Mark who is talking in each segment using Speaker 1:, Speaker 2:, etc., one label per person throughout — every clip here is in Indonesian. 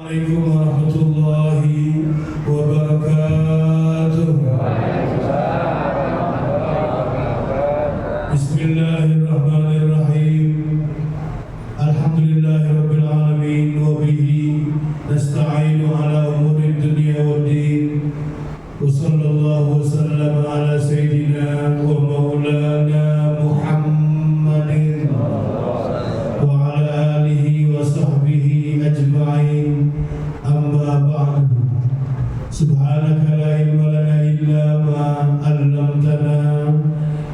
Speaker 1: Assalamualaikum warahmatullahi wabarakatuh. Bismillahirrahmanirrahim. Alhamdulillahirabbil alamin wa bihi nasta'inu ala umuri dunya waddin. Wa sallallahu wasallam ala sayyidina wa maulana Muhammadin wa ala alihi wa sahbihi ajma'in. Amma ba'du. Subhanaka la ilma lana illa ma 'allamtana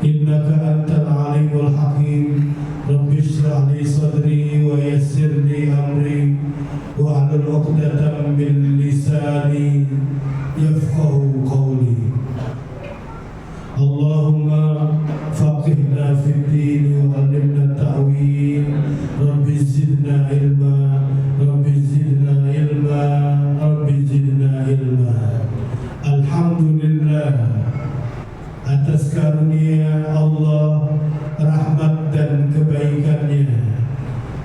Speaker 1: innaka antal alimul hakim. Rabbi shrah li sadri wa yassir li amri wa hlul 'uqdatam min lisani yafqahu qawli. Allahumma faqihna fid din wa 'allimna ta'wil. Rabbi zidna ilma, Rabbi zidna ilma, Rabbi zidna ilma. Alhamdulillah atas karunia Allah, rahmat dan kebaikannya,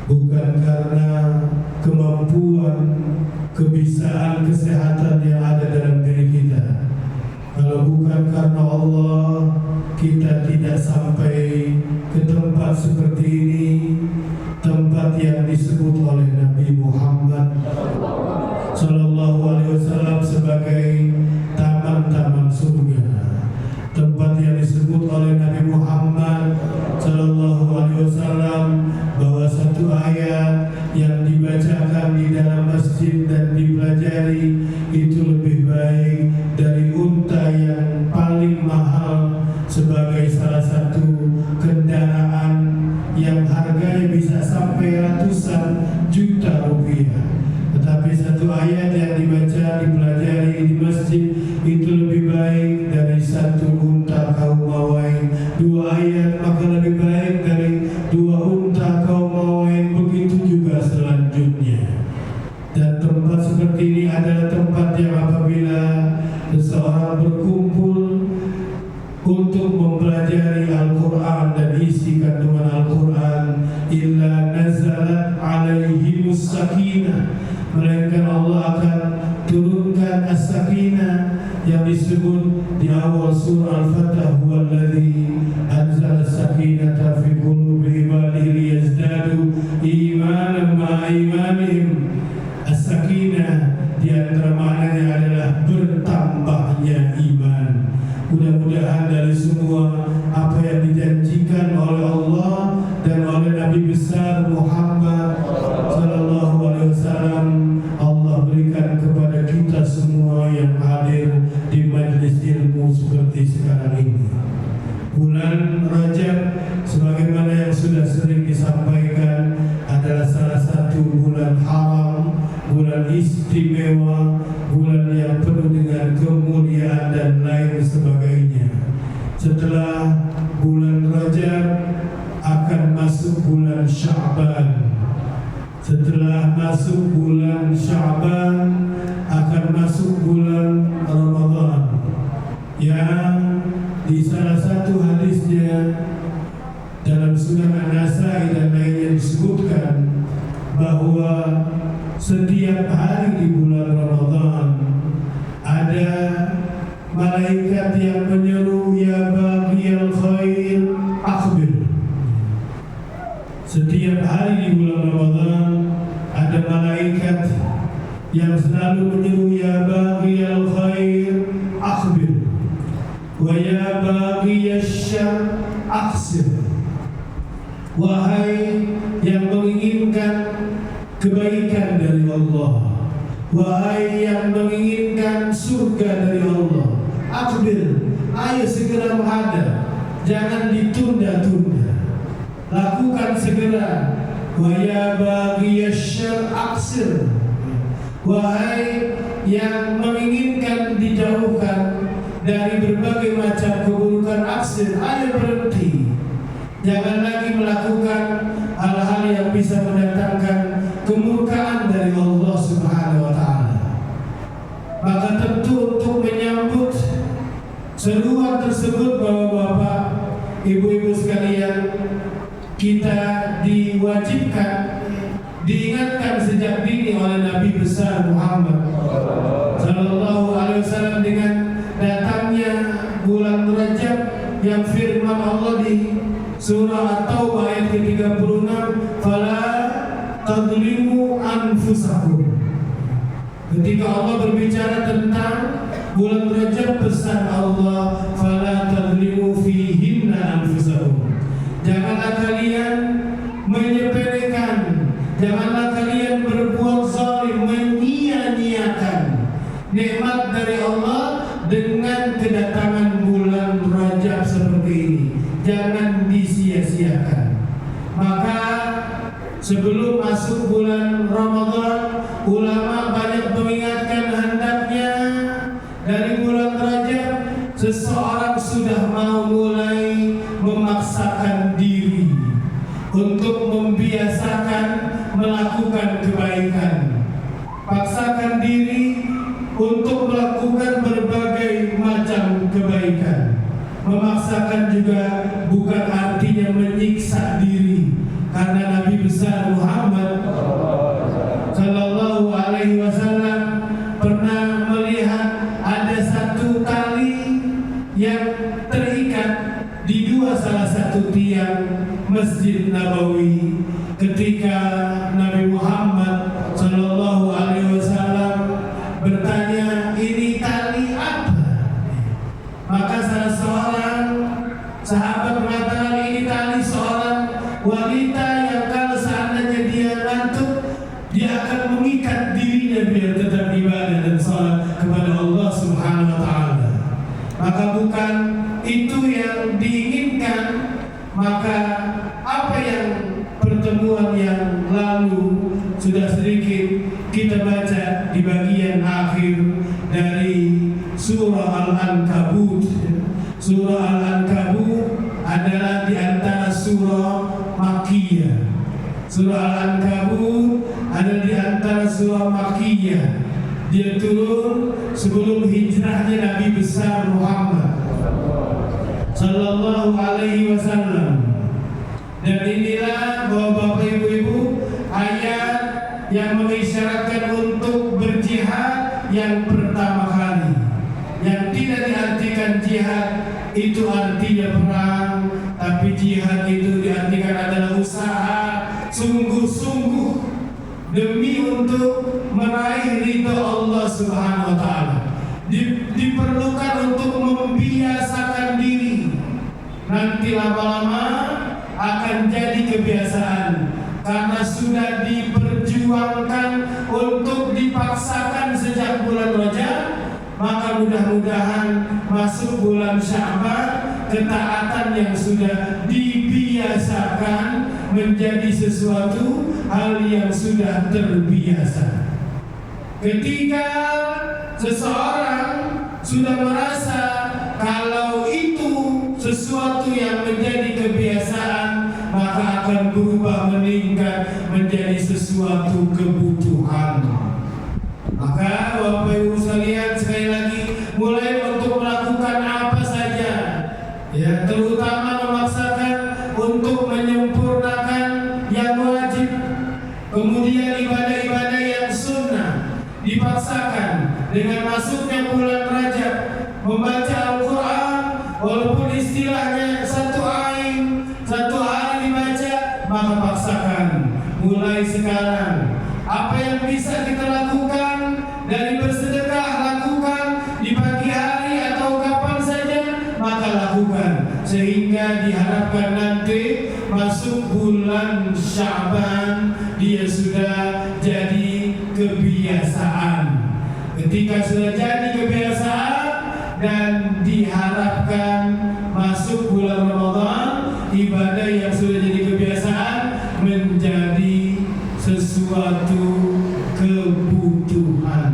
Speaker 1: bukan karena kemampuan, kebisaan, kesehatan yang ada dalam diri kita. Kalau bukan karena Allah, kita tidak sampai ke tempat seperti ini, tempat yang disebut oleh Nabi Muhammad Sallallahu Alaihi Wasallam sebagai taman-taman surga. Tempat yang disebut oleh Nabi Muhammad Sallallahu Alaihi Wasallam bahwa satu ayat yang dibacakan di dalam masjid dan dipelajari itu lebih baik dari unta yang paling mahal sebagai salah satu kendaraan yang harganya bisa sampai ratusan juta rupiah. Tetapi satu ayat yang dibaca, dipelajari di masjid itu lebih baik dari satu unta kaum Mawain. Dua ayat maka lebih baik dari dua unta kaum Mawain. Begitu juga selanjutnya. Dan tempat seperti ini adalah tempat yang apabila seseorang berkumpul untuk mempelajari Al-Quran dan isi kandungan Al-Quran, illa nazalat alaihimus sakinah, melainkan Allah akan turunkan as-sakinah yang disebut di awal surah Al-Fatah, huwallazi anzala as-sakinata fi qulubi ibadihi liyazdadu imanan ma'a imanihim. As-sakinah di antara maknanya adalah bertambahnya iman. Mudah-mudahan dari semua apa yang dijanjikan oleh Allah dan oleh Nabi besar Muhammad Sallallahu Alaihi Wasallam, Allah berikan kepada kita semua yang hadir di majlis ilmu seperti sekarang ini. Bulan Rajab sebagaimana yang sudah sering disampaikan adalah salah satu bulan haram, bulan istimewa, bulan yang penuh dengan kemuliaan dan lain sebagainya. Setelah bulan Rajab akan masuk bulan Sya'ban. Setelah masuk bulan Sya'ban akan masuk bulan Ramadan, yang di salah satu hadisnya dalam Sunan An-Nasa'i dan lainnya disebutkan bahwa setiap hari di bulan Ramadan ada malaikat yang menyeru, ya baghiyal khair akhbir. Setiap hari di bulan Ramadan ada malaikat yang selalu menyeru, ya baghiyal khair akhbir wa ya baghiyasy syarr aqsir. Wahai yang menginginkan kebaikan dari Allah, wahai yang menginginkan surga dari Allah, akhbir, ayo segera menghadap, jangan ditunda-tunda, lakukan segera. Wa ya baghiyasy syarr aqsir, wahai yang menginginkan dijauhkan dari berbagai macam keburukan, aksir, ayo berhenti. Jangan lagi melakukan hal-hal yang bisa mendatangkan kemurkaan dari Allah Subhanahu wa Ta'ala. Maka tentu untuk menyambut seruan tersebut, Bapak-bapak, Ibu-ibu sekalian, kita diwajibkan diingatkan sejak dini oleh Nabi besar Muhammad Sallallahu Alaihi Wasallam dengan datangnya bulan Rajab yang firman Allah di surah At-Taubah ayat ke-36, "Fala tadlimu anfusakum." Ketika Allah berbicara tentang bulan Rajab, pesan Allah, "Fala tadlimu fihinna anfusakum." Janganlah kalian menyepelekan, janganlah kalian berbuat zalim, menyia-nyiakan nikmat dari Allah dengan kedatangan bulan Rajab seperti ini. Jangan disia-siakan. Maka sebelum masuk bulan Ramadan, ulama banyak mengingatkan hendaknya dari bulan Rajab seseorang sudah mau mulai memaksakan diri untuk membiasakan melakukan kebaikan. Paksakan diri untuk melakukan berbagai macam kebaikan. Memaksakan juga bukan artinya menyiksa diri, karena Nabi besar Muhammad Sallallahu Alaihi Wasallam pernah melihat ada satu tali yang terikat di salah satu tiang Masjid Nabawi ketika Nabi Muhammad Sallallahu Alaihi Wasallam bertanya, "Ini tali apa?" Maka salah seorang sahabat mengatakan, "Ini tali seorang wanita yang kalau seandainya dia ngantuk, dia akan mengikat dirinya biar tetap ibadah dan salat kepada Allah Subhanahu wa taala." Maka bukan itu yang diinginkan. Maka apa yang pertemuan yang lalu sudah sedikit kita baca di bagian akhir dari surah Al-Ankabut. Surah Al-Ankabut adalah di antara surah Makkiyah. Surah Al-Ankabut adalah di antara surah Makkiyah. Dia turun sebelum hijrahnya Nabi besar Muhammad Sallallahu Alaihi Wasallam. Dan inilah Bapak Ibu ayat yang mengisyaratkan untuk berjihad yang pertama kali. Yang tidak diartikan jihad itu artinya perang, tapi jihad itu diartikan adalah usaha sungguh-sungguh demi untuk meraih ridha Allah Subhanahu wa taala. Diperlukan untuk membiasakan diri. Nanti lama-lama akan jadi kebiasaan karena sudah diperjuangkan untuk dipaksakan sejak bulan Rajab. Maka mudah-mudahan masuk bulan Sya'ban, ketaatan yang sudah dibiasakan menjadi sesuatu hal yang sudah terbiasa. Ketika seseorang sudah merasa kalau itu sesuatu yang menjadi kebiasaan, maka akan berubah meningkat menjadi sesuatu kebutuhan. Maka Bapak Ibu sekalian, sekali lagi mulai untuk melakukan apa saja, ya, terutama memaksakan untuk menyempurnakan yang wajib, kemudian ibadah-ibadah yang sunnah dipaksakan dengan masuknya bulan Rajab, membaca Al-Quran walaupun istilahnya satu hari dibaca, maka paksakan mulai sekarang. Apa yang bisa kita lakukan dari bersedekah, lakukan di pagi hari atau kapan saja, maka lakukan, sehingga diharapkan nanti masuk bulan Sya'ban dia sudah jadi kebiasaan. Ketika sudah jadi kebiasaan dan diharapkan masuk bulan Ramadan, ibadah yang sudah jadi kebiasaan menjadi sesuatu kebutuhan.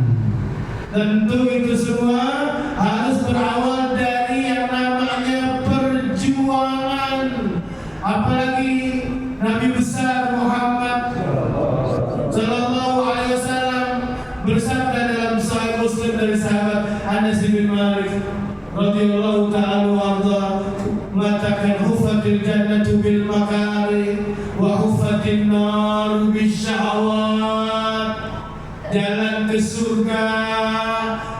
Speaker 1: Tentu itu semua harus berawal dari yang namanya perjuangan. Apalagi Nabi besar Muhammad Sallallahu Alaihi Wasallam bersabda dalam Sahih Muslim dari sahabat Anas bin Malik radhiyallahu ta'ala anhu, mengatakan, "Hufatil jannatu bil makari wa hufat huffatin nar bisyahawat. Jalan ke surga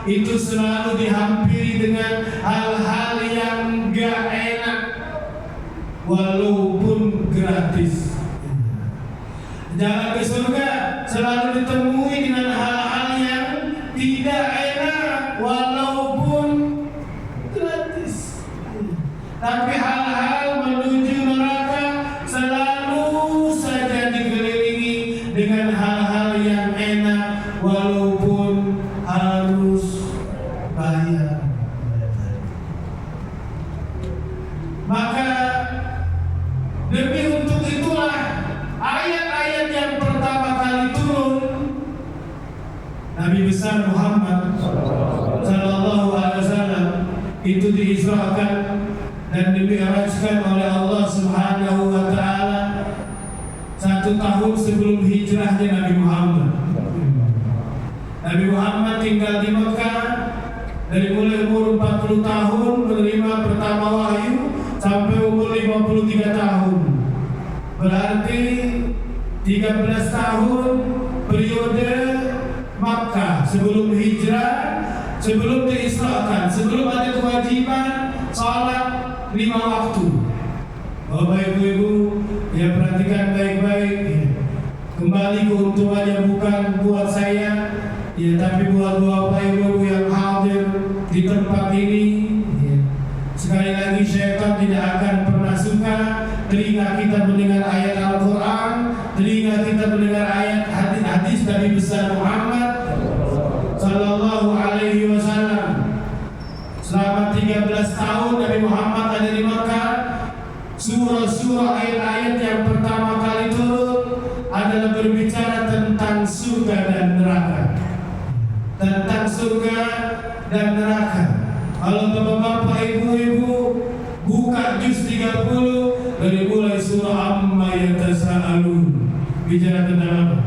Speaker 1: itu selalu dihampiri dengan hal-hal yang gak enak, walaupun gratis. Jalan ke surga selalu ditemui dengan hal-hal yang tidak enak, walaupun gratis. Tapi hal-hal menuju neraka selalu saja dikelilingi dengan hal-hal yang enak, walaupun harus bayar. Maka demi untuk itulah ayat-ayat yang pertama kali turun, Nabi besar Muhammad sallallahu alaihi wasallam itu diisrakan dan dimi'rajkan oleh Allah Subhanahu wa taala 1 tahun sebelum hijrahnya Nabi Muhammad. Nabi Muhammad tinggal di Mekah dari mulai umur 40 tahun menerima pertama wahyu sampai umur 53 tahun. Berarti 13 tahun periode Makkah sebelum hijrah, sebelum diisrakan, sebelum ada kewajiban salat 5 waktu. Bapak ibu-ibu, ya perhatikan baik-baik ya. Kembali keuntungannya bukan buat saya, ya tapi buat bapak ibu yang hadir di tempat ini ya. Sekali lagi syaitan tidak akan pernah suka telinga kita mendengar ayat Al-Quran, telinga kita mendengar ayat hadis Nabi besar Muhammad sallallahu alaihi wasallam. Selama 13 tahun Nabi Muhammad ada di Makkah, surah-surah ayat-ayat yang pertama kali turun adalah berbicara tentang surga dan neraka. Tentang surga dan neraka. Kalau bapak-bapak, ibu-ibu buka juz 30 dari mulai surah Amma Yatasa'alun. Bicara tentang apa?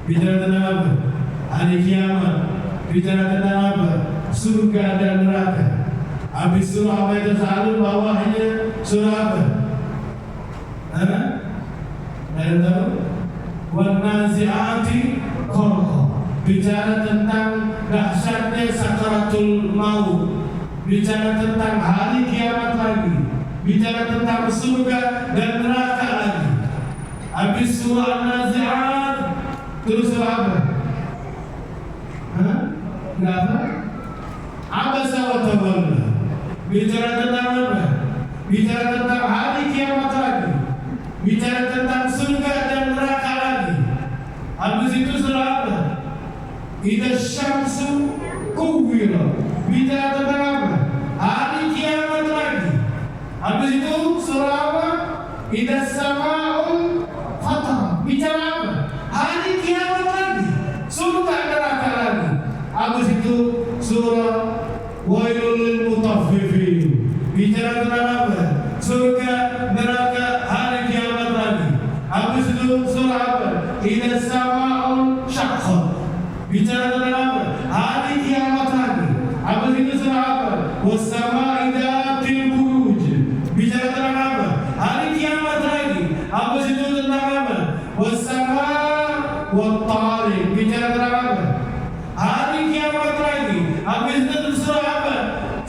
Speaker 1: Bicara tentang apa? Hari kiamat. Bicara tentang apa? Surga dan neraka. Habis surah Amma Yatasa'alun bawahnya surah apa? Hah? Ada tahu? Wan nazi'ati gharqa. Bicara tentang dahsyatnya sakaratul maut. Bicara tentang hari kiamat lagi. Bicara tentang surga dan neraka lagi. Habis surah An-Nazi'at terus surah apa? Hah? Enggak apa? Abasa wa tawalla. Bicara tentang apa? Bicara tentang hari kiamat lagi. Bicara tentang surga dan neraka lagi. Habis itu surah apa? Idza syamsu kuwirat. Bicara tentang apa? Hari kiamat lagi. Habis itu surah apa? Idza sama'un fatarat. Bicara apa? Hari kiamat lagi. Surga neraka lagi. Habis itu surah Wailul lil mutaffifin. Bicara tentang apa? Surga, neraka, hari kiamat lagi. Habis itu surah apa? Idza sama'un syaqqat. Bicara tentang apa? Hari kiamat lagi. Habis itu surah apa? Was-sama'i dzatil buruj. Bicara tentang apa? Hari kiamat lagi. Habis itu tentang apa? Was-sama' wat-tariq. Bicara tentang apa? Hari kiamat lagi. Habis itu surah apa?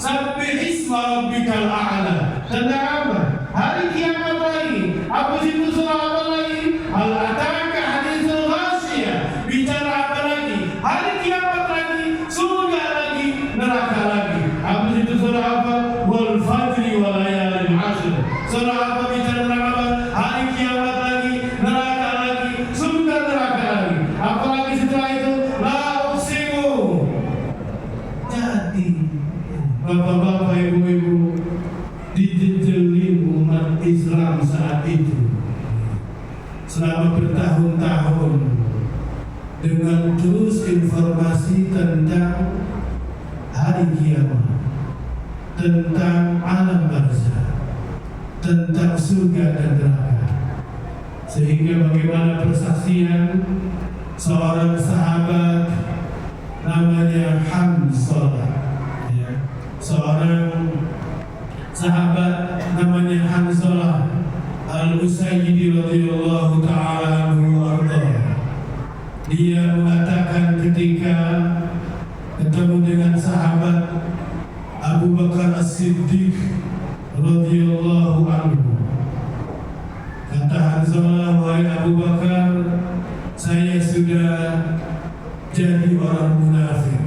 Speaker 1: Sabbih isma rabbikal a'la. Tentang apa? Hari kiamat lagi. Habis itu surah apa lagi? Hal ataka haditsul ghasyiyah. Bicara apa lagi? Hari kiamat lagi, surga lagi, neraka lagi. Habis itu surah apa? Wal fajri wa layalin 'ashr. Surah apa? Bicara tentang apa? Hari kiamat lagi, neraka lagi, surga neraka lagi. Apalagi setelah itu la uqsimu. Jadi bapak-bapak, ibu-ibu, dijejelin umat Islam saat itu selama bertahun-tahun dengan terus informasi tentang hari kiamat, tentang alam barzakh, tentang surga dan neraka. Sehingga bagaimana persaksian seorang sahabat namanya Hanzalah, ya, seorang sahabat namanya Hanzalah Al-Usayyidi radhiyallahu ta'ala ketemu dengan sahabat Abu Bakar As-Siddiq radhiyallahu anhu. Kata Hanzalah, wahai Abu Bakar, saya sudah jadi orang munafik.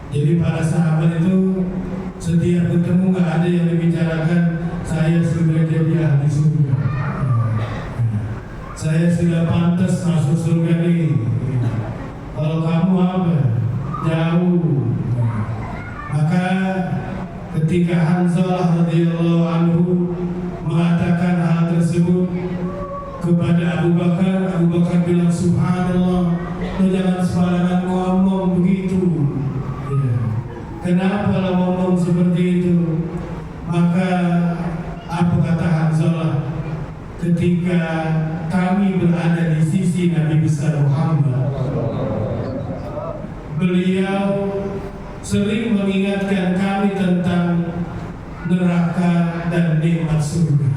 Speaker 1: Jadi para sahabat itu setiap ketemu nggak ada yang dibicarakan saya sudah jadi ahli surga, saya sudah pantas masuk surga nih. Kalau kamu apa? Jauh. Maka ketika Hanzalah radhiyallahu anhu mengatakan hal tersebut kepada Abu Bakar, Abu Bakar bilang, subhanallah, lo jangan sembarangan ngomong begitu. Kenapa lo ngomong seperti itu? Maka apa kata Hanzalah? Ketika kami berada di sisi Nabi besar Muhammad, beliau sering mengingatkan kami tentang neraka dan nikmat surga.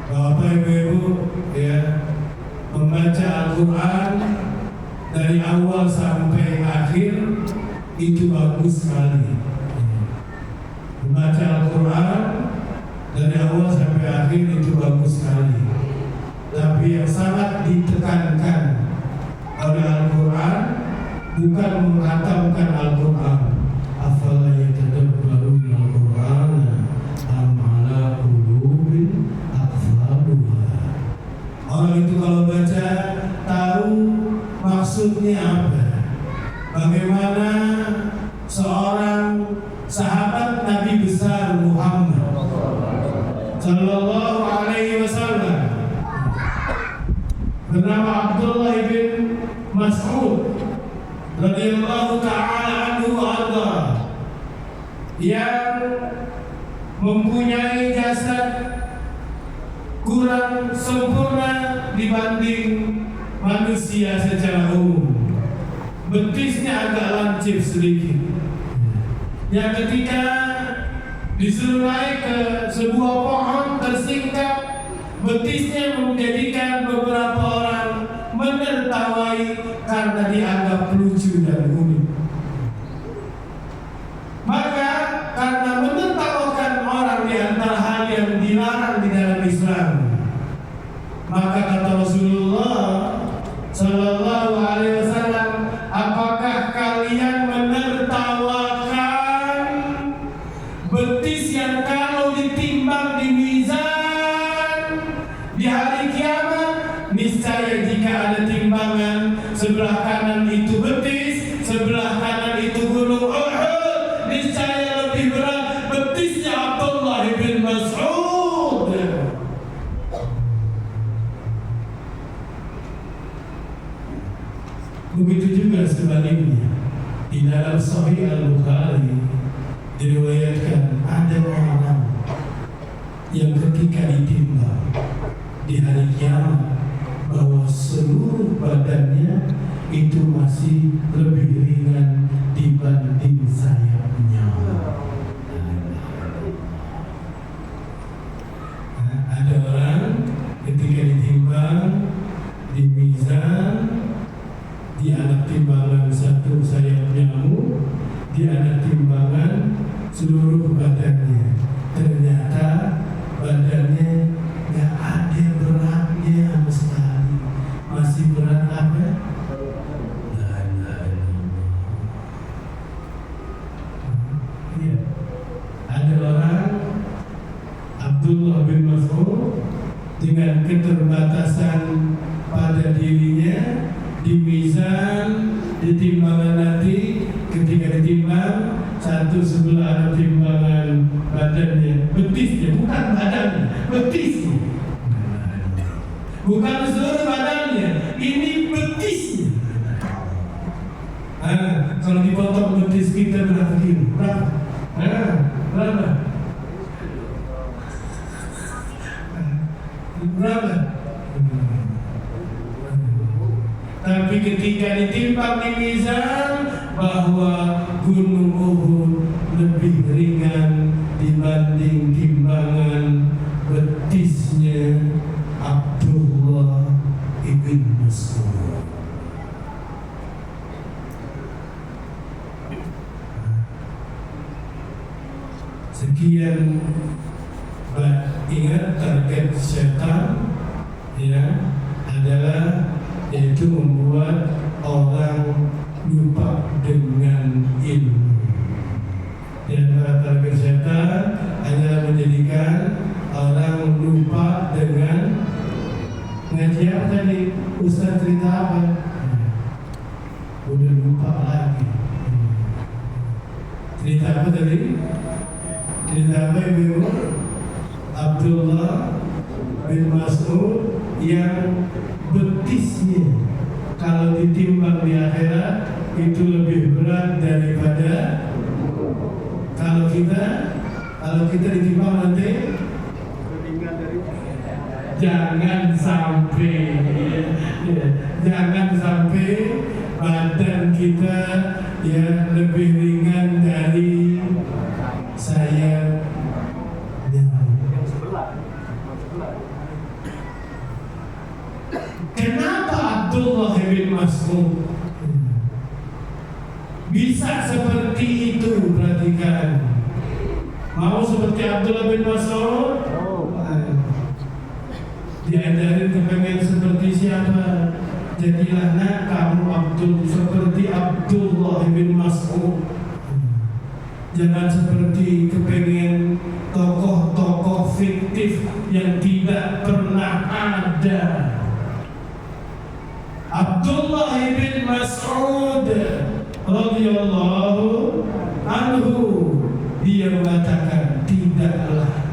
Speaker 1: Bapak Ibu ya, membaca Al-Quran dari awal sampai akhir itu bagus sekali. Membaca Al-Quran dari awal sampai akhir itu bagus sekali. Tapi yang sangat ditekankan oleh Al-Quran bukan menghatamkan Al-Quran. Afala yatadabbaruna Al-Qur'ana am ala qulubin aqfaluha. Orang itu kalau baca tahu maksudnya apa. Bagaimana seorang sahabat Nabi besar Muhammad sallallahu alaihi wasallam bernama Abdullah bin Mas'ud radhiyallahu ta'ala anhu arda, yang mempunyai jasad kurang sempurna dibanding manusia secara umum. Betisnya agak lancip sedikit. Yang ketika disuruh naik ke sebuah pohon tersingkap, betisnya menjadikan beberapa orang menertawai karena dianggap lucu dan unik. Maka karena menertawakan orang di antara hal yang dilarang di dalam Islam, maka kata Rasulullah sallallahu alaihi wasallam, apakah kalian menertawakan betis yang kalau ditimbang di mizan di hari kiamat, niscaya jika ada timbangan sebelah kanan itu betis, sebelah kanan itu gunung Uhud, niscaya lebih berat betisnya Abdullah bin Mas'ud. Begitu juga sebaliknya. Di dalam Sahih Al-Bukhari diriwayatkan ada orang yang ketika ditimbang di hari kiamat bahwa seluruh badannya itu masih lebih ringan dibanding sayapnya. Ada orang ketika ditimbang di mizan, di anak timbangan satu sayap nyamuk, di anak timbangan seluruh badannya, ternyata badannya nggak ada beratnya sama sekali, masih berat apa? Ya. Ada orang Abdullah bin Mas'ud dengan keterbatasan pada dirinya di mizan, di timbangan nanti ketika ditimbang satu sebelah ada timbangan badannya, betisnya, bukan badannya, betisnya, bukan seluruh badannya, ini betisnya. Kalau dipotong betis kita berapa kilo? Berapa? Tapi ketika ditimbang di mizan bahwa gunung Uhud lebih ringan dibanding timbangan betisnya Abdullah ibn Mas'ud. Sekian, ingat target setan ya adalah yaitu membuat orang lupa dengan ilmu. Di antara target setan adalah menjadikan orang lupa dengan ngaji apa tadi? Ustaz cerita apa? Udah lupa lagi. Cerita apa tadi? Cerita apa Ibu? Abdullah bin Mas'ud yang betisnya kalau ditimbang di akhirat itu lebih berat daripada kalau kita ditimbang nanti. Jangan sampai badan kita ya lebih ringan dari sayap yang sebelah. Kenapa Abdullah bin Mas'ud bisa seperti itu? Perhatikan. Mau seperti Abdullah bin Mas'ud? Diajarin kepengen seperti siapa? Jadilah kamu seperti Abdullah bin Mas'ud. Jangan seperti kepengen tokoh-tokoh fiktif yang tidak pernah ada. Abdullah bin Mas'ud radhiyallahu anhu, dia mengatakan tidaklah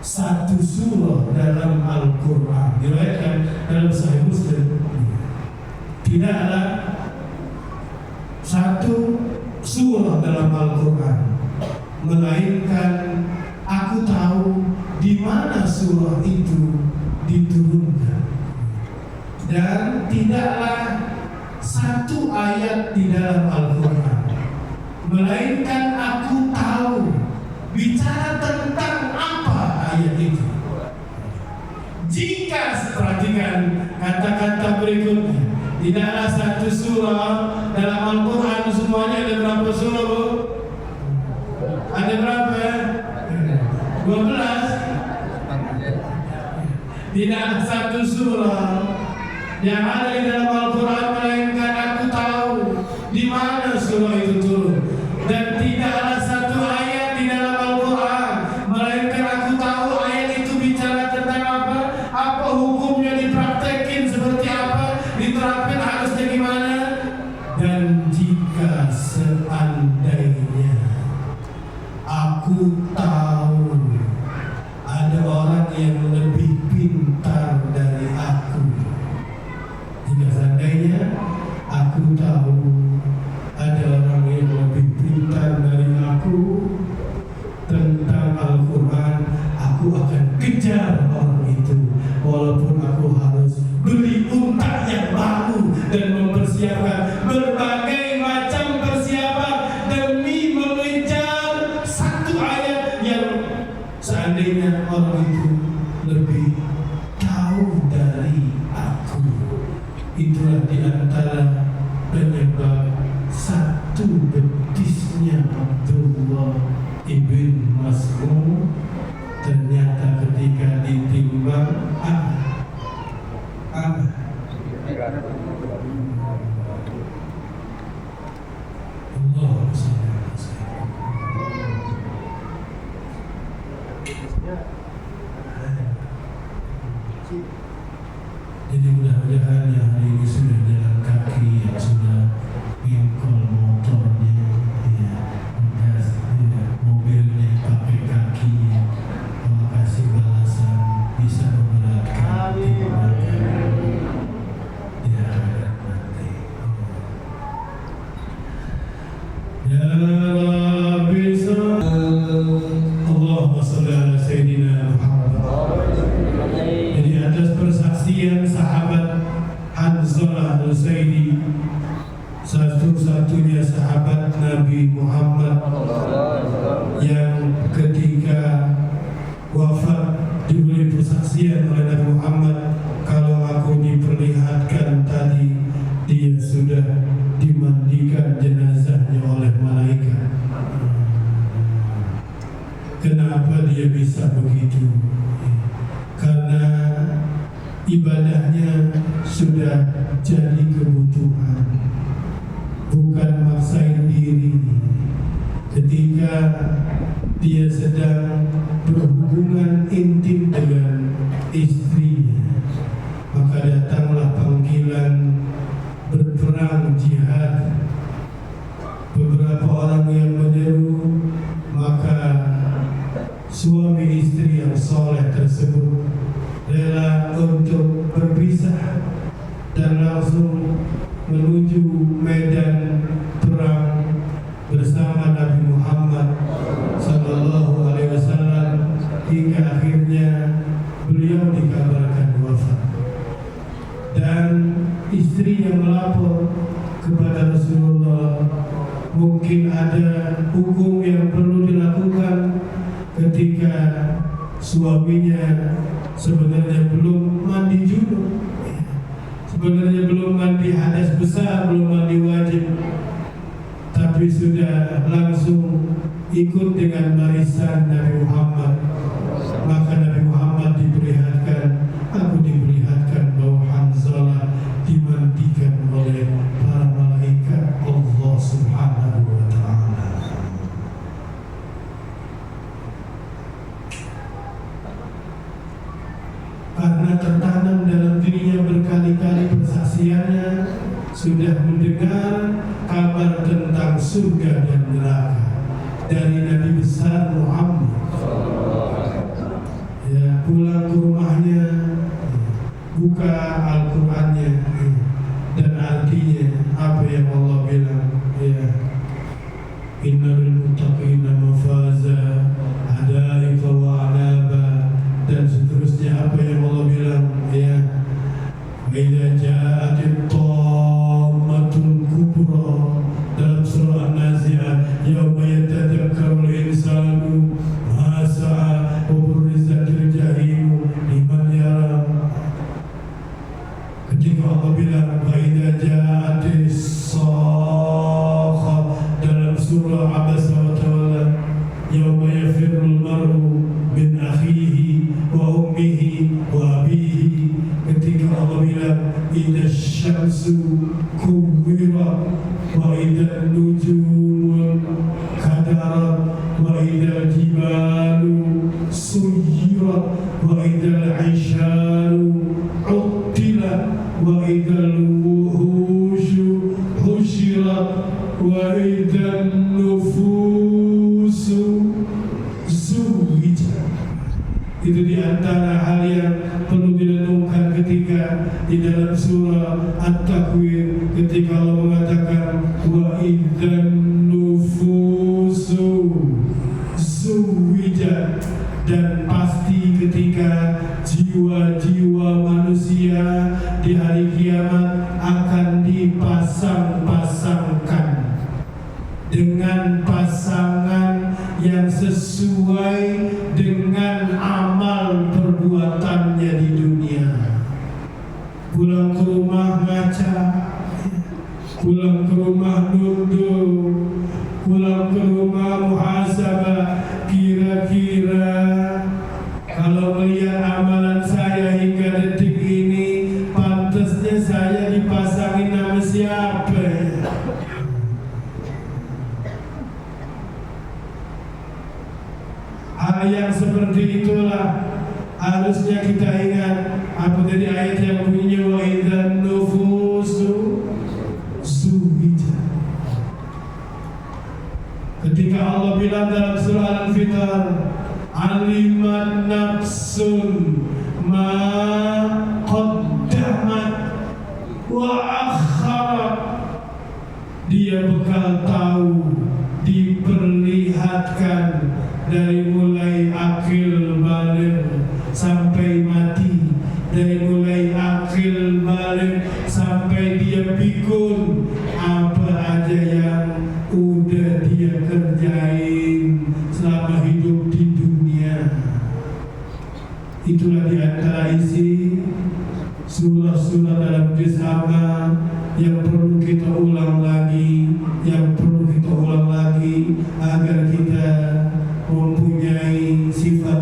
Speaker 1: satu surah dalam Al-Quran, diriwayatkan dalam Sahih Muslim, tidaklah satu surah dalam Al-Quran melainkan aku tahu di mana surah itu diturunkan, dan tidaklah satu ayat di dalam Al-Quran melainkan aku tahu bicara tentang apa ayat itu. Jika perhatikan kata-kata berikutnya, tidaklah satu surah dalam Al-Quran, semuanya ada berapa surah Bu? Ada berapa? 12. Tidaklah satu surah yang ada di dalam Al-Quran melainkan aku tahu di mana surah itu turun, dan tidaklah satu ayat di dalam Al-Quran melainkan aku tahu ayat itu bicara tentang apa hukumnya, dipraktekin seperti apa, diterapin harusnya gimana. Dan jika seandainya aku tahu ada orang yang lebih pintar dari aku, jika seandainya aku tahu ada orang yang lebih pintar dari aku tentang Al-Quran, aku akan kejar orang itu, walaupun aku harus beli unta yang baru dan mempersiapkan berbagai macam persiapan demi mengejar satu ayat yang seandainya orang itu lebih tahu dari aku. Itulah diantara penyebab satu betisnya Abdullah ibn Mas'ud ternyata ketika ditimbang jadi mudah-mudahan yang hari ini sudah jalan kaki, yang sudah bengkol motornya, mobilnya pakai kakinya, Allah kasih balasan bisa memberatkan di akhirat nanti. Ya Rabbi Allahumma sholli ala Sayyidina Muhammad. Jadi atas persaksian sahabat Hanzalah Al-Zaidi, satu-satunya sahabat Nabi Muhammad yang ketika wafat diberi persaksian oleh Nabi Muhammad, kalau aku diperlihatkan tadi dia sudah dimandikan jenazahnya oleh malaikat. dia bisa begitu? Karena ibadahnya sudah jadi kebutuhan, bukan maksain diri. Ketika dia sedang berhubungan intim dengan istrinya, maka datanglah panggilan berperang jihad. Beberapa orang yang menyeru, maka suami istri yang soleh tersebut rela untuk berpisah dan langsung menuju medan perang bersama Nabi Muhammad Sallallahu Alaihi Wasallam hingga akhirnya beliau dikabarkan wafat. Dan istri yang melapor kepada Rasulullah, mungkin ada hukum yang perlu dilakukan ketika suaminya sebenarnya belum mandi junub, sebenarnya belum mandi hadas besar, belum mandi wajib, tapi sudah langsung ikut dengan barisan Nabi Muhammad. Maka Nabi Muhammad diperlihatkan, aku diperlihatkan bahwa Hanzalah dimandikan oleh para malaikat Allah Subhanahu wa Ta'ala. Karena tertanam dalam dirinya berkali-kali persaksiannya, sudah mendengar kabar tentang surga dan neraka dari Nabi besar Muhammad. Ya, pulang ke rumahnya, buka Al-Qur'annya, dan artinya apa yang Allah bilang, ya, innal muttaqina mafaza hadaika wa anaba, dan seterusnya apa yang Allah bilang, ya, wa idza ja'atit tammatul kubra dalam surah An-Nazi'at, yauma yatadakkarul insanu ma sa'a wa burrizatil jahim liman yara. Ketika Allah bilang wa idza ja'atis sakha dalam surah Abasa wa Tawalla, yauma yafirrul mar'u min akhihi wa ummihi wa abihi. Ketika Allah bilang idza syamsu kuwirat wa idza nujumul kadarat wa idza jibalu suyirat wa idza isyaru uttilat wa idza wuhushu husyirat wa idza nufusu zuwijat. Itu diantara hal yang perlu direnungkan ketika di dalam surah At-Takwir, ketika Allah mengatakan wa idzan nufusu zuwijat, dan pasti ketika jiwa-jiwa manusia di hari kiamat akan dipasang-pasangkan dengan pasangan yang sesuai dengan amal perbuatannya di dunia. Pulang ke rumah ngaca, pulang ke rumah nunduk, pulang ke rumah muhasabah. Kira-kira kalau melihat amalan saya hingga detik ini, pantasnya saya dipasangin nama siapa ya? Hal yang seperti itulah harusnya kita ingat. Apa tadi ayat yang bunyinya wa idzan nufusu zuwijat. Ketika Allah bilang dalam surah Al-Fitar, aliman nafsun ma qaddamat wa akharat, dia bakal tahu, diperlihatkan dari mulai akil balik sampai mati, dari mulai akil balik sampai dia pikun, apa aja yang udah dia kerjain selama hidup di dunia. Itulah diantara isi surah-surah dalam juz amma yang perlu kita ulang lagi, agar kita mempunyai sifat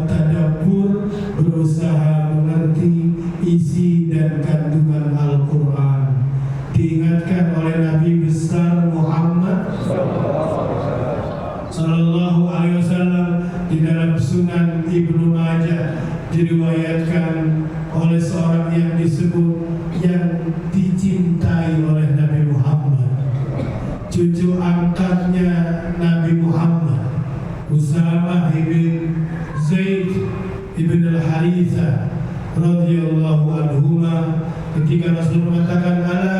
Speaker 1: cucu angkatnya Nabi Muhammad, Usamah ibn Zaid ibn al-Harithah radhiyallahu anhuma, ketika Rasul mengatakan ala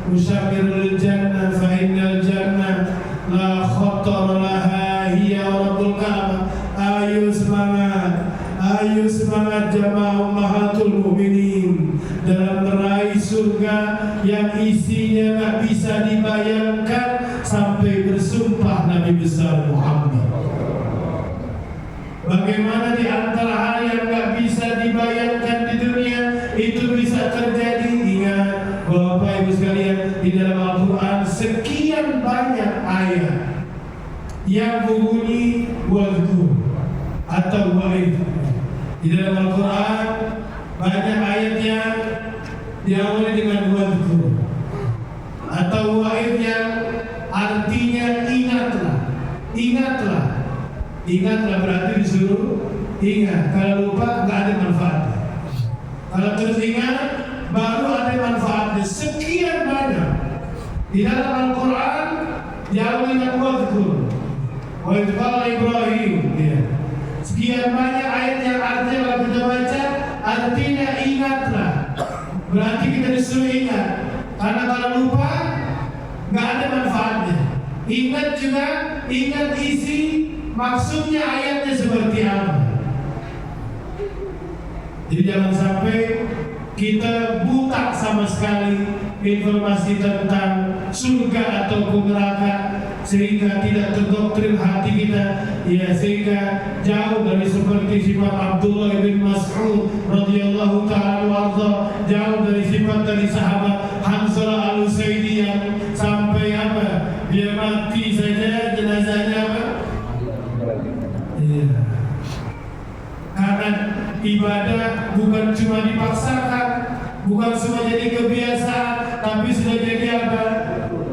Speaker 1: musyakirul jannah fa innal jannah la khatar laha hiya rabbul ka'bah. Ayo semangat jamaah ummahatul mukminin dalam meraih surga yang isinya gak bisa dibayangkan sampai bersumpah Nabi besar Muhammad. Bagaimana di antara hal yang gak bisa dibayangkan di dunia itu bisa terjadi? Ingat Bapak Ibu sekalian, di dalam Al-Quran sekian banyak ayat yang berbunyi wadhkur atau wa'id. Di dalam Al-Quran banyak ayat yang diawali dengan wadhkur atau wa'id yang artinya ingatlah. Ingatlah berarti disuruh ingat. Kalau lupa nggak ada manfaatnya. Kalau terus ingat baru ada manfaatnya. Sekian banyak di dalam Al-Quran diawali dengan wadhkur. Wa idh qala Ibrahim. Sekian banyak ayat yang artinya kalau kita baca artinya ingatlah. Berarti kita disuruh ingat. Karena kalau lupa nggak ada manfaatnya. Ingat juga, ingat isi maksudnya ayatnya seperti apa. Jadi jangan sampai kita buta sama sekali informasi tentang surga ataupun neraka, sehingga tidak terdoktrin hati kita, ya, sehingga jauh dari seperti sifat Abdullah bin Mas'ud radhiyallahu ta'ala warda, jauh dari sifat dari sahabat Hanzalah al-Usaidi yang sampai apa, dia mati saja jenazahnya apa? Iya. Karena ibadah bukan cuma dipaksakan, bukan cuma jadi kebiasaan, tapi sudah jadi apa?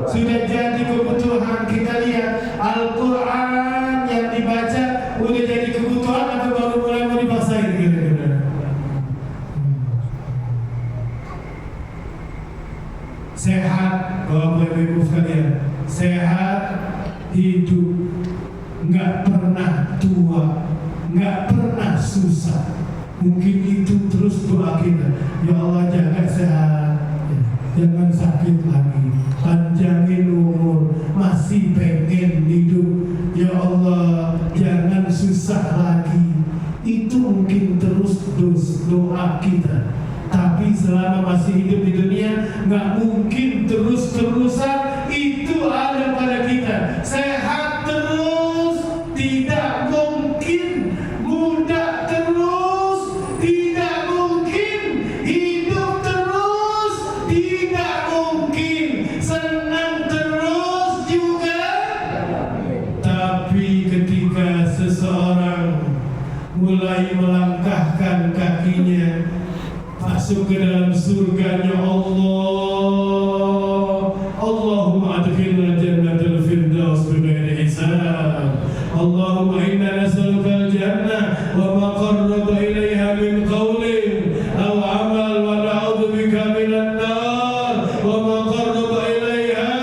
Speaker 1: Sudah jadi kebutuhan. Kita lihat Al-Quran yang dibaca udah jadi kebutuhan atau baru mulai mau dipaksain kira-kira? Sehat, Bapak Ibu sekalian, sehat, hidup, nggak pernah tua, nggak pernah susah. Mungkin itu terus doa kita, ya Allah jaga sehat, jangan sakit lagi, panjangin umur, masih pengen hidup, ya Allah jangan susah lagi. Itu mungkin terus doa kita. Tapi selama masih hidup di dunia, nggak mungkin terus-terusan itu ada pada kita. Sehat terus tidak mungkin, muda terus tidak mungkin, hidup terus tidak mungkin, senang terus juga. Tapi ketika seseorang mulai melangkahkan kakinya masuk ke dalam surganya Allah, Allahumma adkhilna jannatal firdaus bighairi hisab. Allahumma inna nas'aluka al-jannah wa ma qarraba ilayha min qawlin aw amal, wa na'udzubika minan nar wa ma qarraba ilayha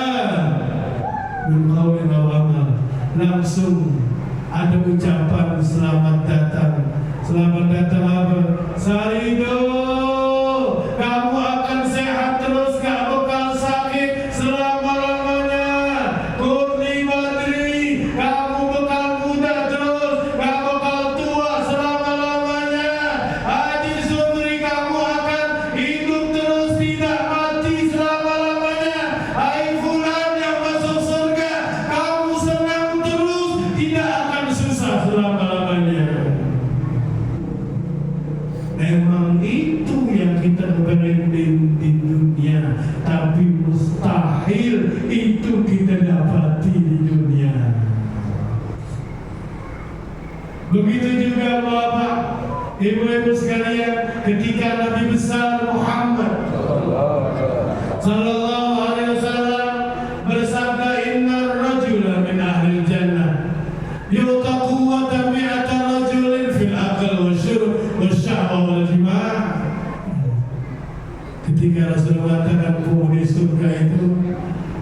Speaker 1: min qawlin aw amal. Langsung ada ucapan selamat datang. Selamat datang apa? Sarido, kamu akan sehat terus, gak bakal sakit selama-lamanya. Kurni Badri, kamu bakal muda terus, gak bakal tua selama-lamanya. Haji Subri, kamu akan hidup terus, tidak mati selama-lamanya. Hai Fulan yang masuk surga, kamu senang terus, tidak akan susah selama-lamanya. Memang itu yang kita berending di dunia, tapi mustahil itu kita dapati di dunia. Begitu juga Bapak, Ibu-ibu sekalian, ketika Nabi besar Muhammad sallallahu alaihi wasallam bersabda, innar rajula min ahli jannah yu'ta quwwatan mi'ata rajulin fil aql wa syurb wa syahwa wal jima'. Ketika Rasulullah mengatakan penghuni surga itu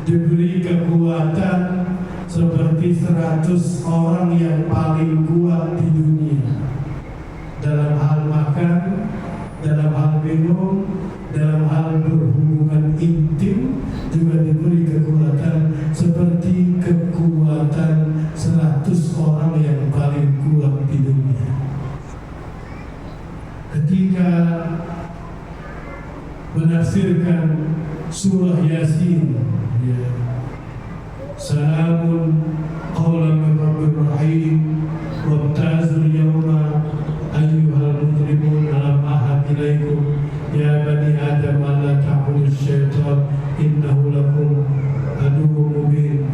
Speaker 1: diberi diberi kekuatan seperti 100 orang yang paling kuat di dunia dalam hal makan, dalam hal minum, dalam hal berhubungan intim, juga diberi kekuatan seperti kekuatan 100 orang yang paling kuat di dunia. Ketika menafsirkan surah Yasin, ya, salamun qawlan min rabbir rahim wamtazul yawma ayyuhal mujrimun alam ahad ilaikum ya bani adam alla ta'budu syaitan innahu lakum aduwwun mubin.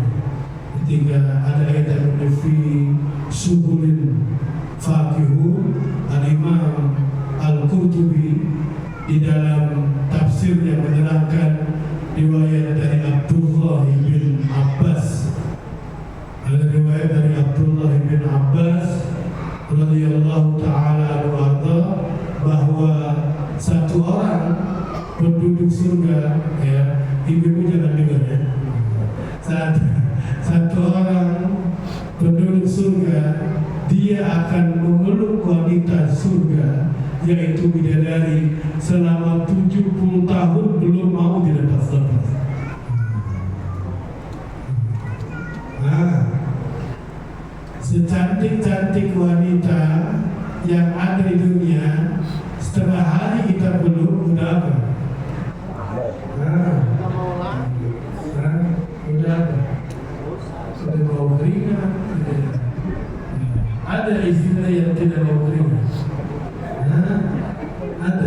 Speaker 1: Ketika ada ayat yang fi subulin faqihun, al-Imam Al-Qurtubi di dalam tafsirnya menerangkan riwayat dari Abdullah bin Abbas. Ada riwayat dari Abdullah bin Abbas radhiyallahu taala anhu bahwa satu orang penduduk surga, ya, ibu-ibu jangan dengar ya. Satu orang penduduk surga, dia akan memeluk wanita surga, yaitu bidadari, selama 70 tahun belum mau dilepas-lepas. Nah, secantik-cantik wanita yang ada di dunia, setengah hari kita belum, udah apa? Udah apa? Sudah bau keringat. Ada istilah yang tidak bau keringat. Ada.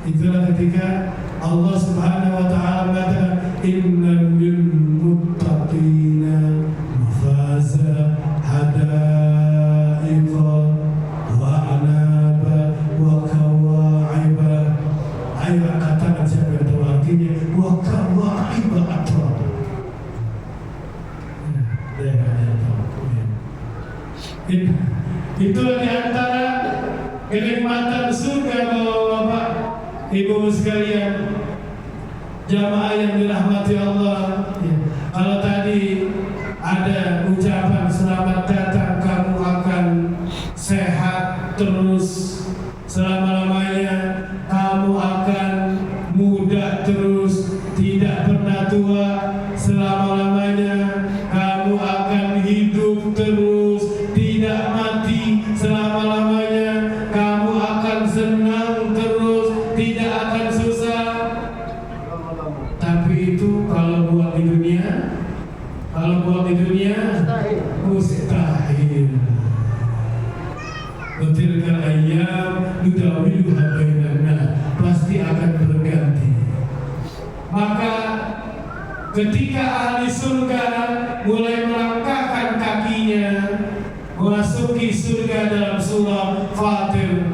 Speaker 1: Itulah ketika Allah Subhanahu wa taala mengatakan innal lil muttaqina mafaza hadaiqa wa anaba wa kawa'iba. Ayo katakan siapa yang tahu artinya wa kawa'iba atrab. Itulah di antara kenikmatan surga, Bapak Ibu sekalian, jamaah yang dirahmati Allah. Kalau tadi ada ucapan selamat datang, kamu akan sehat terus selama-lamanya, kamu akan muda terus, tidak pernah tua selama-lamanya, kamu akan hidup terus, tidak mati selama-lamanya, kamu akan senang terus, tidak akan susah. Tapi itu kalau buat di dunia, mustahil. Tilkal ayyam nudawiluha bainan nas, pasti akan berganti. Maka ketika ahli surga mulai melangkahkan kakinya memasuki surga dalam surah Fatir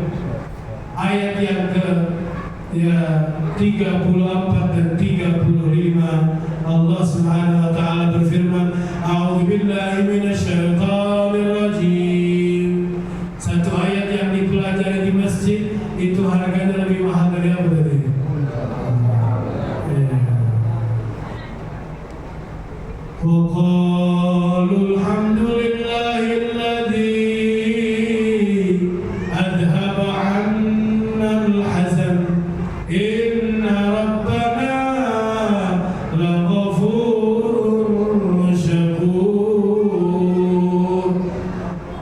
Speaker 1: ayat yang ke 34 dan 35, Allah Subhanahu wa taala berfirman, a'udzubillahi minasyaitonir rajim. Satu ayat yang dipelajari di masjid itu harganya lebih mahal dari apa tadi? وقالوا الحمد لله الذي أذهب عنا الحزن إن ربنا لغفور شكور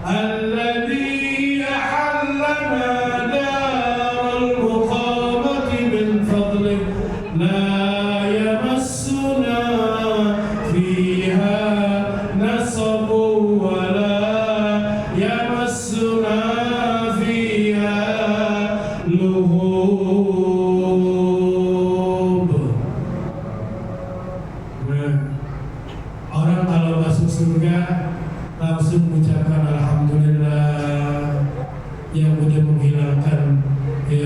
Speaker 1: الذي أحلنا دار المقامة من فضله لا يمسنا فيها نصب ولا يمسنا فيها لغوب. Orang kalau masuk surga langsung mengucapkan alhamdulillah yang sudah menghilangkan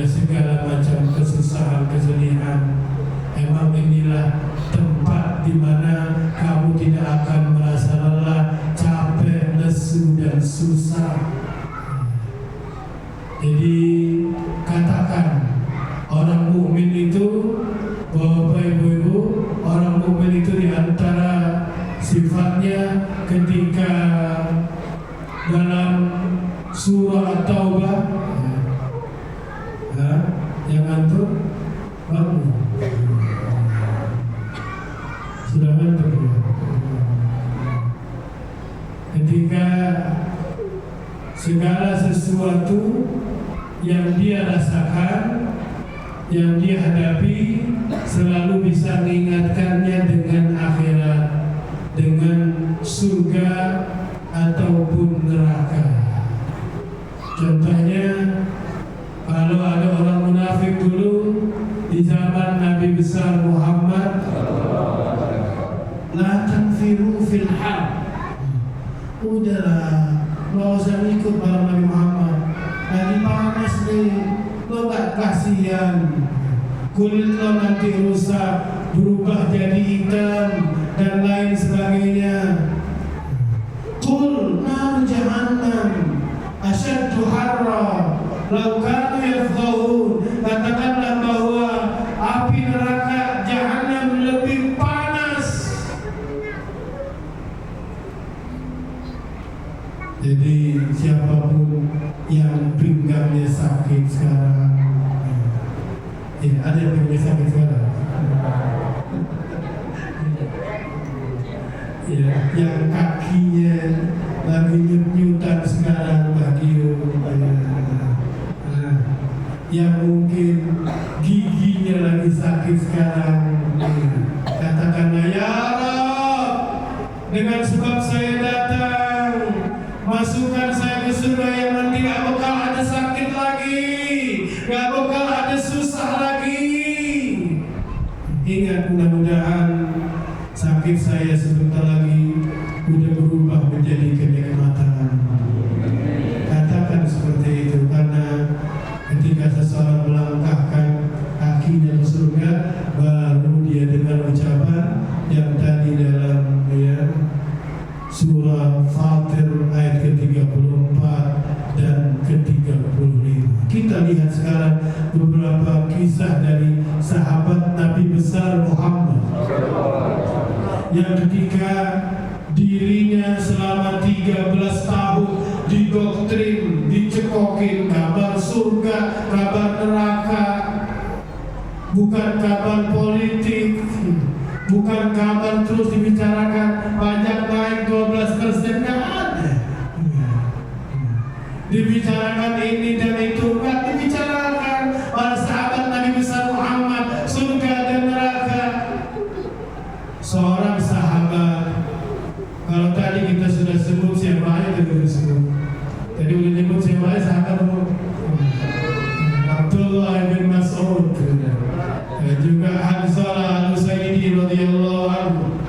Speaker 1: segala macam kesusahan, kesedihan. Emang inilah tempat di mana kamu tidak akan merasa lelah, capek, lesu dan susah. Jadi katakan, orang mukmin itu segala sesuatu yang dia rasakan, yang dia hadapi, selalu bisa mengingatkannya dengan akhirat, dengan surga ataupun neraka. Contohnya, kalau ada orang munafik dulu di zaman Nabi besar Muhammad, la tanfiru fil harb, udahlah, nggak usah ikut bareng Nabi Muhammad, lagi panas nih, lo gak kasihan, kulit lo nanti rusak, berubah jadi hitam dan lain sebagainya. Qul nar jahannam asyaddu harra law kanu yafqahun. Katakanlah bahwa api neraka jahannam lebih panas. Jadi siapapun yang pinggangnya sakit sekarang, ya, ada yang pinggangnya sakit sekarang, ya, yang kakinya lagi nyut-nyutan sekarang, yang mungkin giginya lagi sakit sekarang, katakanlah, ya Allah, dengan sebab saya datang, masukkan saya ke surga yang nanti gak bakal ada sakit lagi, gak bakal ada susah lagi. Ingat, mudah-mudahan sakit saya sebentar lagi udah berubah menjadi kenikmatan. Katakan seperti itu, karena ketika seseorang melangkahkan kakinya ke surga, baru dia dengar ucapan yang tadi dalam surah Fatir ayat ke-34 dan ke-35. Kita lihat sekarang beberapa kisah dari sahabat Nabi besar Muhammad yang ketika dirinya selama 13 tahun didoktrin, dicekokin kabar surga, kabar neraka, bukan kabar politik, bukan kabar terus dibicarakan pajak naik 12%, nggak ada. Dibicarakan ini dan itu, nggak dibicarakan para sahabat Nabi besar Muhammad, surga dan neraka. Seorang sahabat, kalau tadi kita sudah sebut siapa aja kita sebut. Tadi udah nyebut siapa aja sahabat umum. Abdullah bin Mas'ud, juga Hanzalah al-Usaidi radhiyallahu anhu.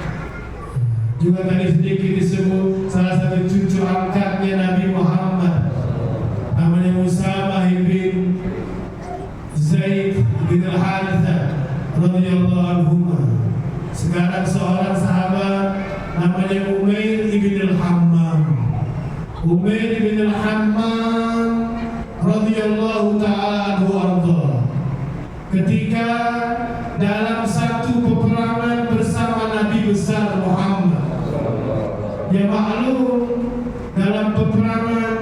Speaker 1: Juga tadi sedikit disebut salah satu cucu angkatnya Nabi Muhammad, namanya Usamah bin Zaid bin Al-Harithah radhiyallahu anhu. Sekarang seorang sahabat namanya Umair bin Al-Hammam. Umair bin Al-Hammam radhiyallahu ta'ala anhu arda. Ketika dalam satu peperangan bersama Nabi besar Muhammad, ya maklum, dalam peperangan,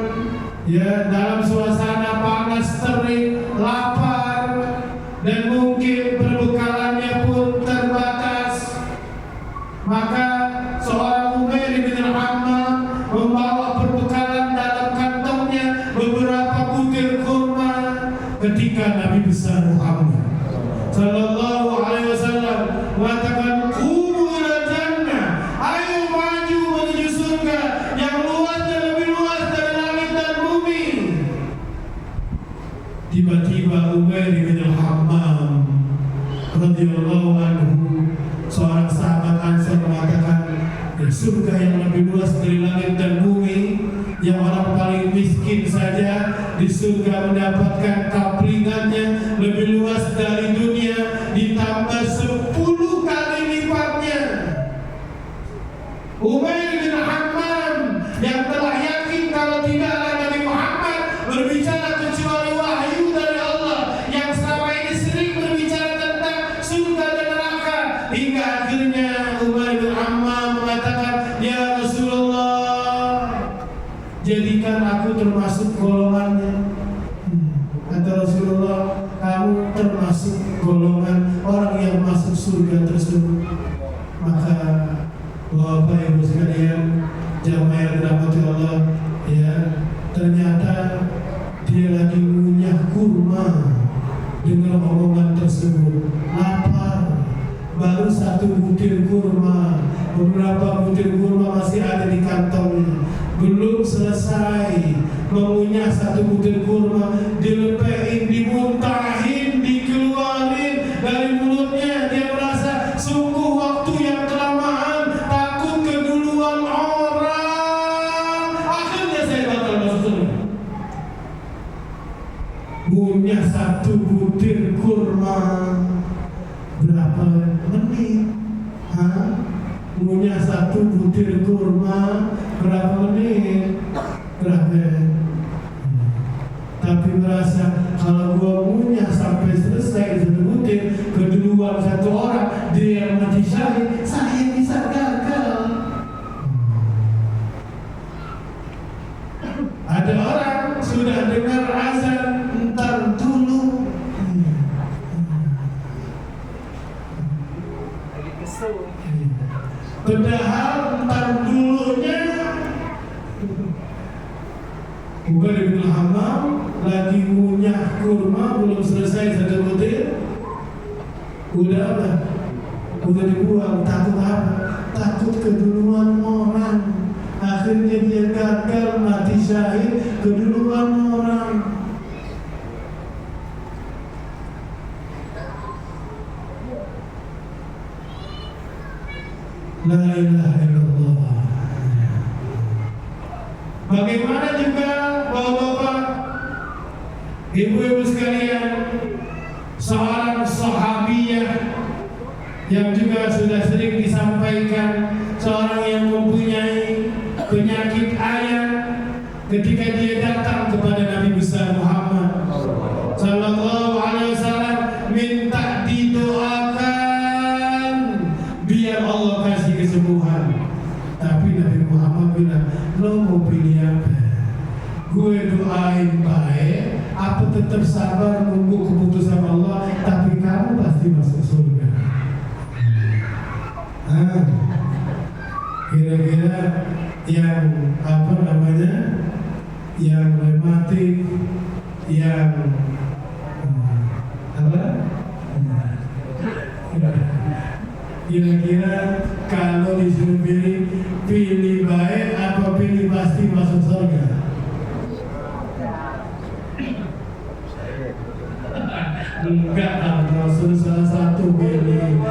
Speaker 1: ya dalam suasana panas terik, lapar, dan mungkin perbekalannya pun terbatas, maka seorang Umair bin Al-Hammam membawa perbekalan dalam kantongnya beberapa butir kurma ketika Nabi besar Muhammad sallallahu alaihi wasallam mengatakan, "Qumu ila jannah, ayo maju menuju surga yang luasnya lebih luas dari langit dan bumi." Tiba-tiba Umair bin Al-Hammam radhiyallahu anhu, seorang sahabat Ansar, mengatakan, surga yang lebih luas dari langit dan bumi, yang orang paling miskin saja di surga mendapatkan kaplingannya lebih luas dari dunia, ditambah 10 kali lipatnya. Umair bin Hammam yang telah yakin kalau tidaklah Nabi Muhammad berbicara kecuali wahyu dari Allah, yang selama ini sering berbicara tentang surga dan neraka, hingga akhirnya Umair bin Hammam mengatakan, "Ya Rasulullah, jadikan aku termasuk golongannya." Kata Rasulullah, "Kamu termasuk golongan orang yang masuk surga tersebut." Maka Bapak Ibu sekalian, jamaah yang dirahmati Allah, ya, ternyata satu butir kurma, beberapa butir kurma masih ada di kantongnya. Belum selesai mengunyah satu butir kurma, dilepehin, dimuntahin, dikeluarin dari mulutnya. Dia merasa sungguh waktu yang kelamaan, takut keduluan orang. Akhirnya saya batal masuk surga. Ngunyah satu butir kurma berapa menit? Ngunyah satu butir kurma berapa menit? Berapa? Tapi merasa kalau gua ngunyah sampai selesai satu butir keduluan satu orang, dia yang mati syahid, saya bisa gagal. Ada orang sudah dengar azan, entar dulu. Padahal entar dulunya Ubay bin Hammam lagi ngunyah kurma, belum selesai satu butir, udah apa? Udah dibuang. Takut apa? Takut keduluan orang. Akhirnya dia gagal, mati syahid keduluan orang. La ilaha illallah. Bagaimana juga bapak-bapak, ibu-ibu sekalian, seorang sahabiyah yang juga sudah sering disampaikan, seorang yang mempunyai penyakit ayan, ketika dia datang kepada Nabi besar Muhammad sallallahu alaihi wasallam minta didoakan biar Allah kasih kesembuhan. Tapi Nabi Muhammad bilang, lo mau pilih apa? Gue doain baik, apa tetap sabar nunggu keputusan Allah, tapi kamu pasti masuk surga. Kira-kira yang apa namanya, yang rematik, yang apa? Kira-kira kalau disuruh pilih baik apa pilih pasti masuk surga? Enggak, Rasul salah satu pilih.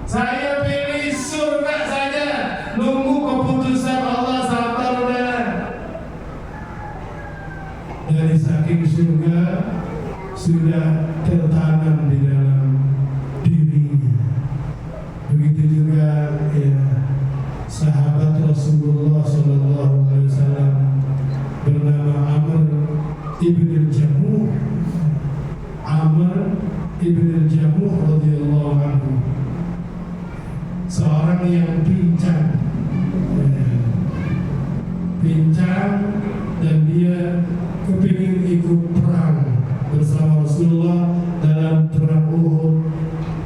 Speaker 1: Saya pilih surga saja, nunggu keputusan Allah sabar udah. Dari saking surga sudah tertanam di dalam dirinya. Begitu juga ya, sahabat Rasulullah SAW bernama Amr ibn al-Jamuh. Amr ibn al-Jamuh radhiyallahu anhu, seorang yang pincang, dan dia kepingin ikut perang bersama Rasulullah dalam perang Uhud.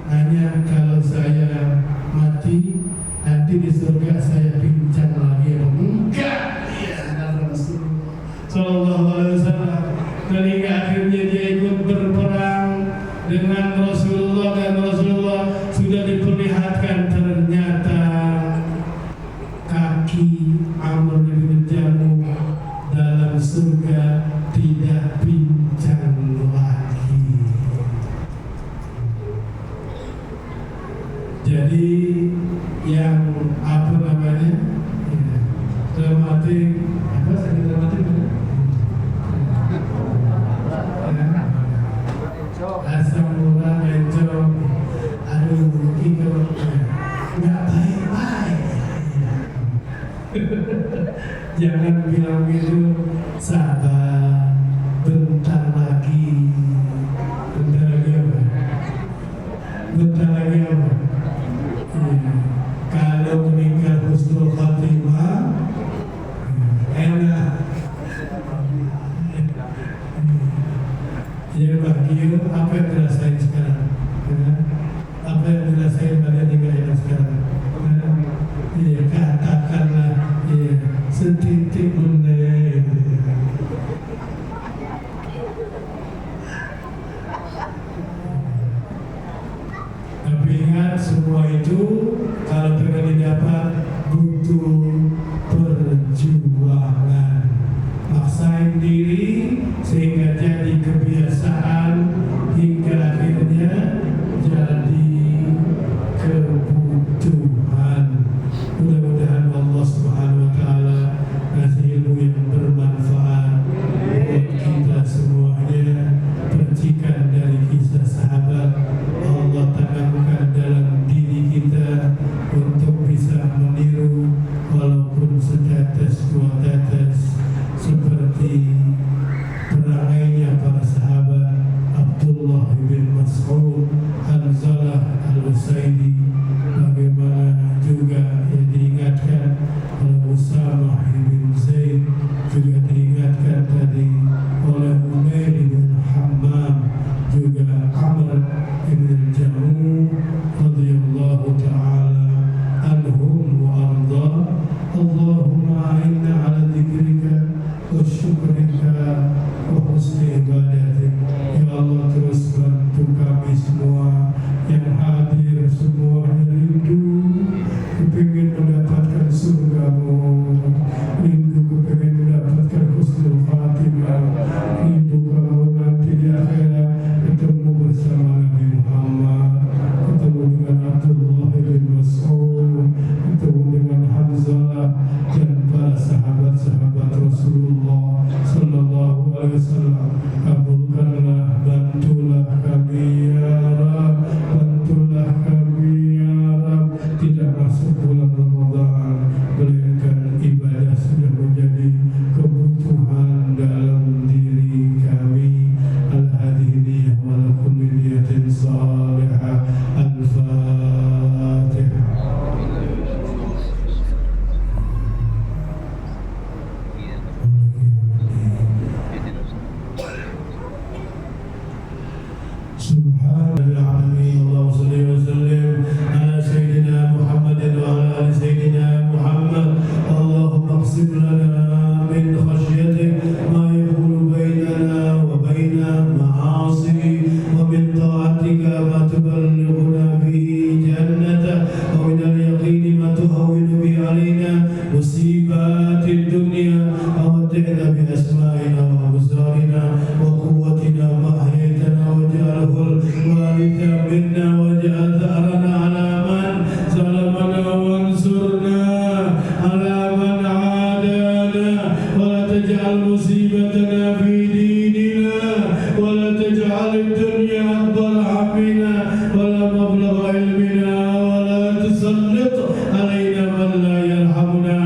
Speaker 1: Hanya kalau saya mati nanti di surga saya pincang lagi. Enggak, ya kata Rasulullah sallallahu alaihi wasallam. Ketika akhirnya dia ikut berperang dengan Rasulullah, dan Rasulullah sudah diperlihatkan ternyata kaki Amr bin Jamuh dalam surga tidak pincang lagi. Jadi yang apa namanya, rematik, apa sakit rematik? Asam urat, encok, aduh, itu nggak baik-baik. Jangan bilang gitu, sabar, bentar lagi apa? Bentar lagi apa? Kalau meninggal husnul khatimah, enak. Ya bahagia, apa yang dirasain sekarang? Apa yang dirasain pada tinggal yang sekarang? Ya katakanlah, ya setitik menit. itu kalau pengen didapat butuh perjuangan, maksain diri sehingga jadi kebiasaan hingga akhirnya jadi kebutuhan. Mudah-mudahan Allah Subhanahu wa Ta'ala ngasih ilmu yang bermanfaat buat kita semuanya. Percikan dari kisah sahabat Allah tanamkan dalam diri kita untuk bisa meniru walaupun setetes dua tetes, seperti perangainya para sahabat Abdullah bin Mas'ud, Hanzalah al-Usaidi, bagaimana juga yang diingatkan oleh Usamah bin Zaid, juga diingatkan tadi oleh Umair bin Hammam, juga Amr bin Jamuh radhiyallahu ta'ala anhum wa arda. Allahumma a'inna ala dzikrika wa syukrika wa husni ibadatik. Ya Allah, terus bantu kami semua yang hadir, semuanya rindu kepingin mendapatkan surgamu, rindu kepingin mendapatkan husnul khatimah, rindu kalau nanti di akhirat ketemu bersama Nabi Muhammad, ketemu dengan Abdullah bin Mas'ud, ketemu dengan Hamzah dan para sahabat-sahabat Rasulullah sallallahu alaihi wasallam. Kabulkanlah, bantulah kami ya Rabb, bantulah kami ya Rabb. Tidak masuk bulan Ramadan, melainkan ibadah sudah menjadi kebutuhan dalam diri kami. Al-hadiniyah wa lakum niyatin salihah. Al-Fatihah. Subhanallah, salli wa sallim ala sayyidina Muhammadin wa ala ali sayyidina Muhammad. Allahumma qsim lana min khashyatik ma yahulu bainana wa baina ma'asi, wa min ta'atika ma tuballighuna bihi jannata, wa min al-yaqini ma tuhawwinu bihi alaina musibatid dunya, wa mat'ina bi asma'ina wa absarina wa quwwatina ma ahyaytana waj'alhu الوارث منا واجعل ثأرنا على من ظلمنا وانصرنا على من عادانا، ولا تجعل مصيبتنا في ديننا، ولا تجعل الدنيا أكبر همنا ولا مبلغ علمنا، ولا تسلط علينا من لا يرحمنا